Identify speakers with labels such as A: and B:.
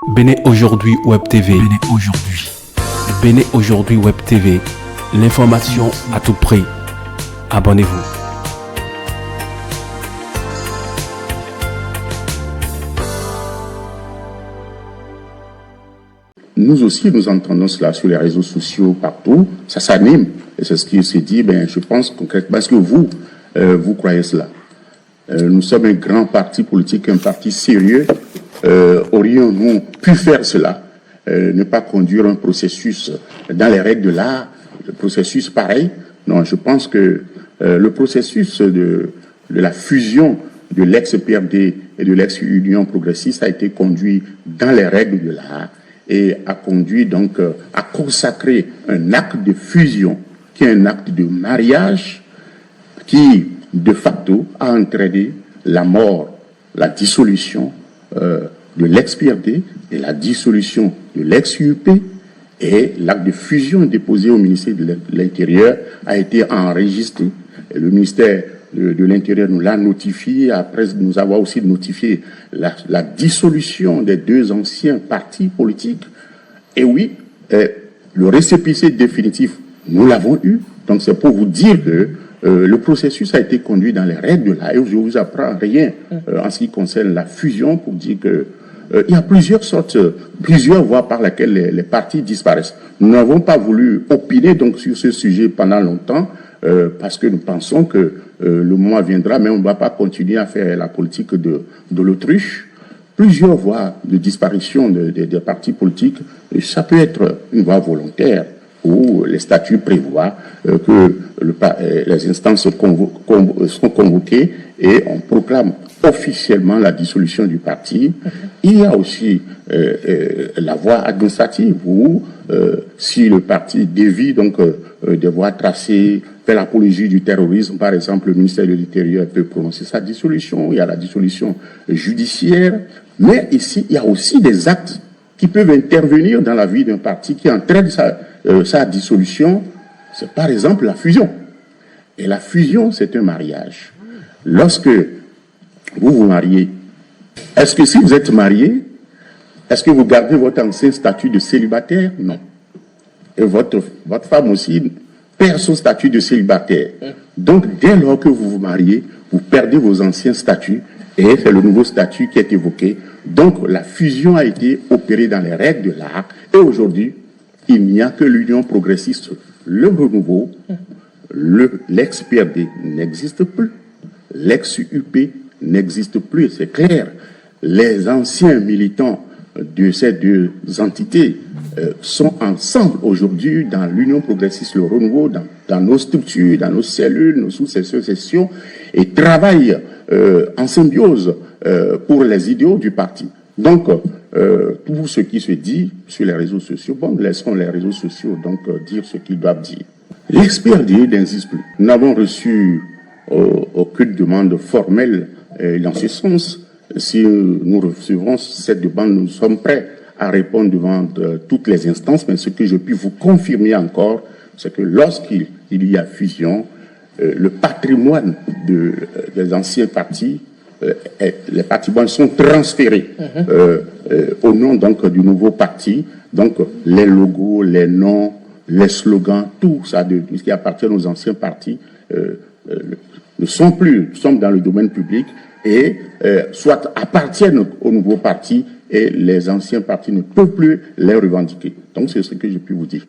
A: Bénin aujourd'hui Web TV. Bénin aujourd'hui. Bénin aujourd'hui Web TV. L'information à tout prix. Abonnez-vous.
B: Nous aussi, nous entendons cela sur les réseaux sociaux partout. Ça s'anime. Et c'est ce qui se dit, je pense concrètement, est-ce que vous croyez cela? Nous sommes un grand parti politique, un parti sérieux. Aurions-nous pu faire cela? Ne pas conduire un processus dans les règles de l'art, le processus pareil? Non, je pense que le processus de la fusion de l'ex-PRD et de l'ex-Union progressiste a été conduit dans les règles de l'art et a conduit donc à consacrer un acte de fusion qui est un acte de mariage qui, de facto, a entraîné la mort, la dissolution de l'ex-PRD et la dissolution de l'ex-UP, et l'acte de fusion déposé au ministère de l'Intérieur a été enregistré. Et le ministère de l'Intérieur nous l'a notifié, après nous avoir aussi notifié la dissolution des deux anciens partis politiques. Et oui, le récépissé définitif, nous l'avons eu. Donc c'est pour vous dire que le processus a été conduit dans les règles de l'art. Et je vous apprends rien en ce qui concerne la fusion pour dire que il y a plusieurs voies par lesquelles les partis disparaissent. Nous n'avons pas voulu opiner donc sur ce sujet pendant longtemps parce que nous pensons que le moment viendra, mais on ne va pas continuer à faire la politique de l'autruche. Plusieurs voies de disparition des partis politiques, et ça peut être une voie volontaire où les statuts prévoient que les instances sont convoquées et on proclame officiellement la dissolution du parti. Il y a aussi la voie administrative où si le parti dévie donc des voies tracées, fait l'apologie du terrorisme, par exemple, le ministère de l'Intérieur peut prononcer sa dissolution. Il y a la dissolution judiciaire, mais ici il y a aussi des actes qui peuvent intervenir dans la vie d'un parti qui entraîne sa dissolution. C'est par exemple la fusion. Et la fusion, c'est un mariage. Lorsque vous vous mariez, est-ce que si vous êtes marié, est-ce que vous gardez votre ancien statut de célibataire? Non. Et votre femme aussi perd son statut de célibataire. Donc, dès lors que vous vous mariez, vous perdez vos anciens statuts et c'est le nouveau statut qui est évoqué. Donc, la fusion a été opérée dans les règles de l'art et aujourd'hui, il n'y a que l'Union progressiste, le renouveau, l'ex-PRD n'existe plus, l'ex-UP n'existe plus, c'est clair. Les anciens militants de ces deux entités sont ensemble aujourd'hui dans l'Union progressiste, le renouveau, dans nos structures, dans nos cellules, nos sous-sections, et travaillent en symbiose pour les idéaux du parti. Donc, tout ce qui se dit sur les réseaux sociaux, laissons les réseaux sociaux donc dire ce qu'ils doivent dire. L'ex-PRD n'existe plus. Nous n'avons reçu aucune demande formelle dans ce sens. Si nous recevrons cette demande, nous sommes prêts à répondre devant toutes les instances, mais ce que je puis vous confirmer encore, c'est que lorsqu'il y a fusion, le patrimoine des anciens partis, les patrimoines sont transférés au nom donc du nouveau parti. Donc les logos, les noms, les slogans, tout ça qui appartient aux anciens partis ne sont plus, nous sommes dans le domaine public et soit appartiennent au nouveau parti et les anciens partis ne peuvent plus les revendiquer. Donc c'est ce que je puis vous dire.